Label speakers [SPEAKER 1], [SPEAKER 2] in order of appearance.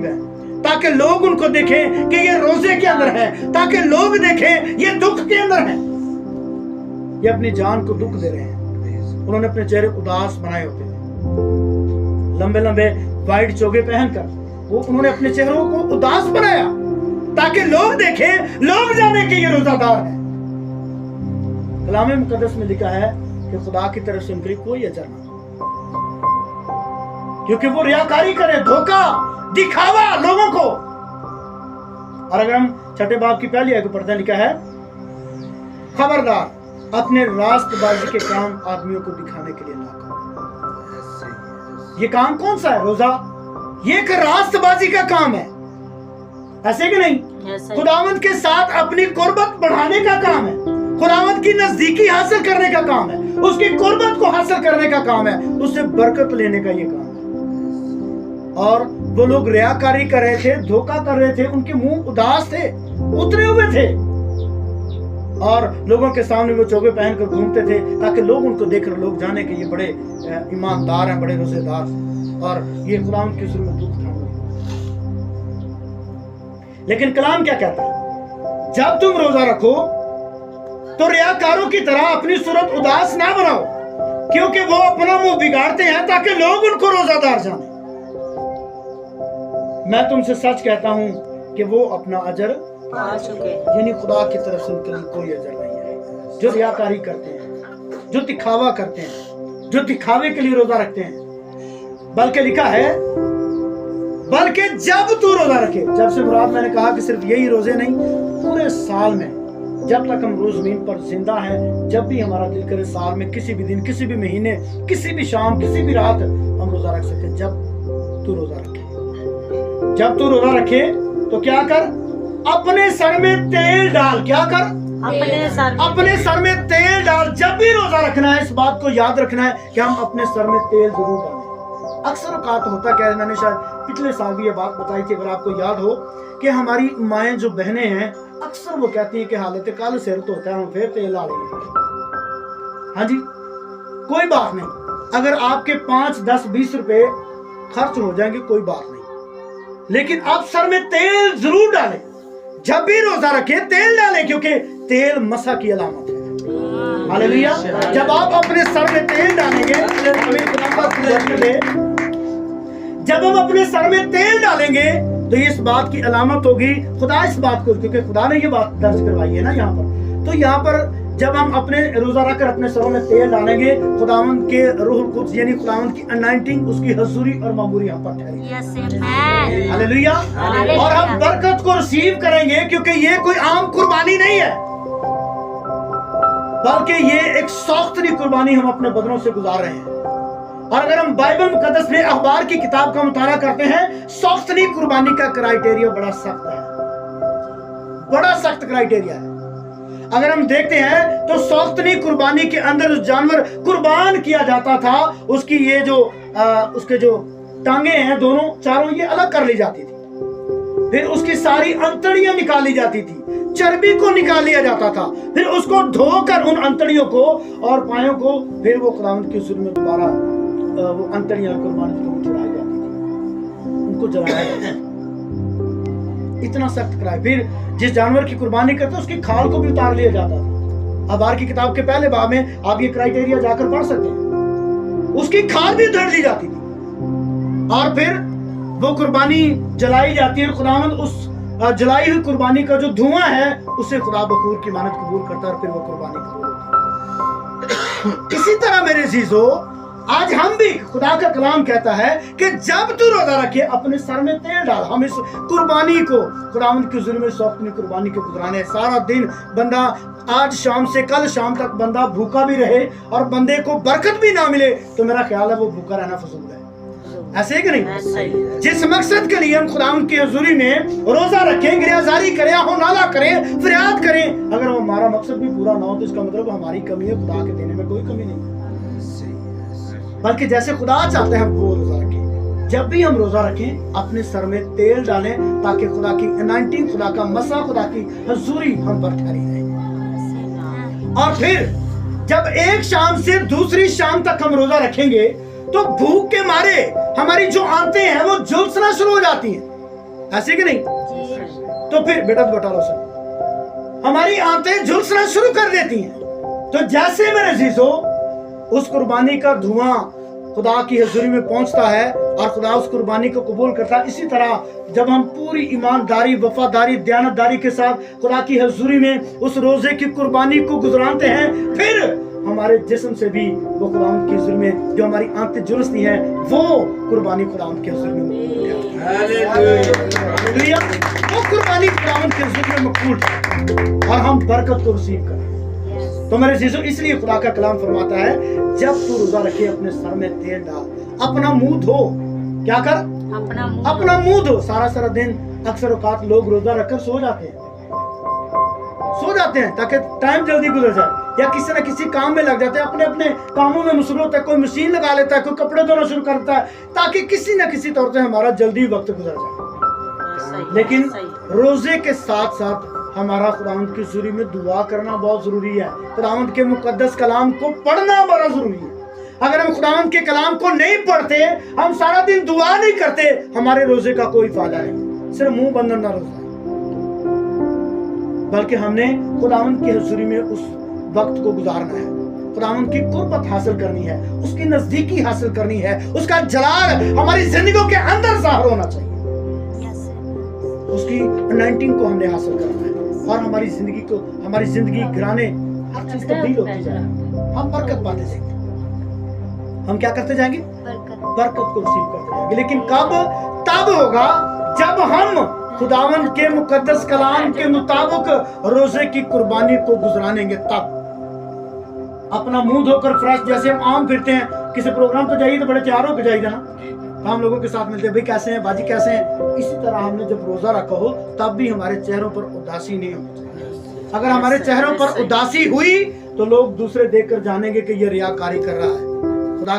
[SPEAKER 1] है, ताकि लोग उनको देखें कि ये रोजे के अंदर है, ताकि लोग देखें ये दुख के अंदर है। ये अपनी जान को दुख दे रहे हैं। उन्होंने अपने चेहरे उदास बनाए होते हैं, लंबे लंबे वाइट चोगे पहनकर वो उन्होंने अपने चेहरों को उदास बनाया ताकि लोग देखें, लोग जाने कि ये रोजादार है। कलाम मुकद्दस में लिखा है कि खुदा की तरफ से उनके लिए कोई अजर ना, क्योंकि वो रियाकारी करें, धोखा, दिखावा लोगों को। और अगर हम छठे बाब की पहली आयत को पढ़ते हैं, लिखा है खबरदार अपने रास्तबाजी के काम आदमियों को दिखाने के लिए ना करो। ये काम कौन सा है? रोजा। ये एक रास्तबाजी का काम है, ऐसे कि नहीं? खुदावंद के साथ अपनी कुर्बत बढ़ाने का काम है, खुदावंद की नजदीकी हासिल करने का काम है, उसकी कुर्बत को हासिल करने का काम है, उससे बरकत लेने का ये काम है। और वो लोग रियाकारी कर रहे थे, धोखा कर रहे थे, उनके मुंह उदास थे, उतरे हुए थे, और लोगों के सामने वो चोगे पहनकर घूमते थे ताकि लोग उनको देखकर लोग जाने कि ये बड़े ईमानदार हैं, बड़े रोजेदार, और ये कलाम के शुरू में दुख था। लेकिन कलाम क्या कहता है? जब तुम रोजा रखो तो रियाकारों की तरह अपनी सूरत उदास ना बनाओ, क्योंकि वो अपना मुंह बिगाड़ते हैं ताकि लोग उनको रोजादार जाने। मैं तुमसे सच कहता हूं कि वो अपना अजर पा चुके, यानी खुदा की तरफ से उनके लिए कोई अजर नहीं है। जो रियाकारी करते हैं, जो दिखावा करते हैं, जो दिखावे के लिए रोजा रखते हैं, बल्कि लिखा है बल्कि जब तू रोजा रखे, जब से मुराद मैंने कहा कि सिर्फ यही रोजे नहीं, पूरे साल में जब तक हम रोज जमीन पर जिंदा है, जब भी हमारा दिल करे, साल में किसी भी दिन, किसी भी महीने, किसी भी शाम, किसी भी रात हम रोजा रख सकते हैं। जब तू रोजा रखे, जब तू रोजा रखे तो क्या कर? अपने सर में तेल डाल। क्या कर? अपने सर में तेल डाल। जब भी रोजा रखना है, इस बात को याद रखना है कि हम अपने सर में तेल जरूर डालें। अक्सर औकात होता क्या है, मैंने शायद पिछले साल भी ये बात बताई थी, अगर आपको याद हो, कि हमारी माएं जो बहनें हैं, अक्सर वो कहती हैं कि हालत कल सिर तो होता है, हम फिर तेल डालेंगे। हाँ जी, कोई बात नहीं, अगर आपके 5, 10, 20 रुपए खर्च हो जाएंगे, कोई बात नहीं, लेकिन आप सर में तेल जरूर डालें। जब भी रोजा रखें तेल डालें, क्योंकि तेल मसा की अलामत है। हालेलुया। जब आप अपने सर में तेल डालेंगे, जब हम अपने सर में तेल डालेंगे तो इस बात की अलामत होगी, खुदा इस बात को, क्योंकि खुदा ने ये बात दर्ज करवाई है ना यहाँ पर, तो यहाँ पर जब हम अपने रोजा रखकर अपने सरों में तेल डालेंगे, खुदावंद के रूह कुद्स यानी खुदावंद की अनाइंटिंग, उसकी हजूरी और मामूरी यहाँ पर ठहरेगी। हालेलुया। और हम बरकत को रिसीव करेंगे, क्योंकि ये कोई आम कुर्बानी नहीं है, बल्कि ये एक सख्तरी कुर्बानी हम अपने बदनों से गुजार रहे हैं। और अगर हम बाइबल मुकद्दस में अखबार की किताब का मुताला करते हैं, सख्तरी कुर्बानी का क्राइटेरिया बड़ा सख्त है, बड़ा सख्त क्राइटेरिया है। अगर हम देखते हैं तो सख्तरी कुर्बानी के अंदर जो जानवर कुर्बान किया जाता था, उसकी ये जो उसके जो टांगे हैं दोनों चारों, ये अलग कर ली जाती थी, फिर उसकी सारी अंतड़ियां निकाली जाती थी, चर्बी को निकाल लिया जाता था, फिर उसको धोकर उन अंतड़ियों को और पायों को फिर वो खुदावंद की हुजूर में दोबारा वो अंतड़ियां कुर्बानी को चढ़ाई जाती थी, उनको जलाया जाता था। इतना सख्त कराए। फिर जिस जानवर की कुर्बानी करते उसकी खाल को भी उतार लिया जाता था। अखबार की किताब के पहले बाब में आप ये क्राइटेरिया जाकर पढ़ सकते हैं, उसकी खाल भी उधेड़ ली जाती थी, और फिर वो कुर्बानी जलाई जाती है। खुदावंद उस जलाई हुई कुर्बानी का जो धुआं है उससे खुदा बखूर की मानत कबूल करता है, और फिर वो कुर्बानी कबूल होती है। इसी तरह मेरे अजीजों, आज हम भी, खुदा का कलाम कहता है कि जब तू रोजा रखे अपने सर में तेल डाल। हम इस कुर्बानी को खुदावंद के जुल्म में अपनी कुर्बानी को गुजराने, सारा दिन बंदा, आज शाम से कल शाम तक बंदा भूखा भी रहे और बंदे को बरकत भी ना मिले, तो मेरा ख्याल है वो भूखा रहना फजूल है। ऐसे है कि नहीं? जिस मकसद के लिए हम खुदावंद की हुजूरी में रोजा रखें, गिरयाजारी करें, हो नाला करें, फरियाद करें, अगर वो हमारा मकसद भी पूरा ना हो तो इसका मतलब हमारी कमी है, खुदा के देने में कोई कमी नहीं, बल्कि जैसे खुदा चाहते हैं हम वो रोजा रखें। जब भी हम रोजा रखें अपने सर में तेल डालें, ताकि खुदा की अनाइंटिंग, खुदा का मसा, खुदा की हजूरी हम पर ठहरी रहे। और फिर जब एक शाम से दूसरी शाम तक हम रोजा रखेंगे तो भूख के मारे हमारी जो आंतें हैं वो झुलसना शुरू हो जाती हैं। ऐसे कि नहीं? तो फिर बेटा बता लो सर, हमारी आंतें झुलसना शुरू कर देती हैं। तो जैसे मेरे अजीजों उस कुर्बानी का धुआं खुदा की हजूरी में पहुंचता है और खुदा उस कुर्बानी को कबूल करता है, इसी तरह जब हम पूरी ईमानदारी, वफादारी, दयानतदारी के साथ खुदा की हजूरी में उस रोजे की कुर्बानी को गुजराते हैं, फिर हमारे जिस्म से भी वो खुदा की हजूरी में जो हमारी आंतें झुलसती हैं, वो कुर्बानी खुदा की हजूरी में मकबूल है। वो कुर्बानी खुदा की हजूरी में मकबूल है और हम बरकत को रिसीव करें। तो मेरे अजीजों, इसलिए खुदा का कलाम फरमाता है, जब तू रोजा रखे अपने सर में तेल डाल, अपना मुंह धो। क्या कर? अपना मुंह धो। सारा दिन अक्सर औकात लोग रोजा रखकर सो जाते हैं ताकि टाइम जल्दी गुजर जाए, या किसी न किसी काम में लग जाते हैं, अपने अपने कामों में मसरूफ होता है। कोई मशीन लगा लेता है, कोई कपड़े धोना शुरू करता है, ताकि किसी न किसी तौर से हमारा जल्दी वक्त गुजर जाए। लेकिन रोजे के साथ साथ हमारा खुदावंद की हजूरी में दुआ करना बहुत जरूरी है। खुदावंद के मुकद्दस कलाम को पढ़ना बड़ा जरूरी है। अगर हम खुदावंद के कलाम को नहीं पढ़ते, हम सारा दिन दुआ नहीं करते, हमारे रोजे का कोई फायदा नहीं, सिर्फ मुंह बंद ना रोजा। बल्कि हमने खुदावंद की हजूरी में उस वक्त को गुजारना है, खुदावंद की कुर्बत हासिल करनी है, उसकी नजदीकी हासिल करनी है, उसका जलाल हमारी जिंदगियों के अंदर ज़ाहिर होना चाहिए, उसकी अनॉइंटिंग को हमने हासिल करना है और हमारी जिंदगी घराने हर चीज तब्दील होती जाए, हम बरकत पाते जाएंगे। हम क्या करते जाएंगे? बरकत को रिसीव करते जाएंगे। लेकिन कब? तब होगा जब हम खुदावंद के मुकद्दस कलाम के मुताबिक रोजे की कुर्बानी को गुजरानेंगे। तब अपना मुंह धोकर फ्रेश, जैसे हम आम फिरते हैं, किसी प्रोग्राम तो जाइए तो बड़े तैयार होकर जाइए ना, हम लोगों के साथ मिलते हैं, भाई कैसे हैं बाजी, कैसे हैं। इसी तरह हमने जब रोजा रखा हो तब भी हमारे चेहरों पर उदासी नहीं होनी चाहिए। अगर हमारे चेहरों पर उदासी हुई तो लोग दूसरे देखकर जानेंगे कि ये रियाकारी कर रहा है। खुदा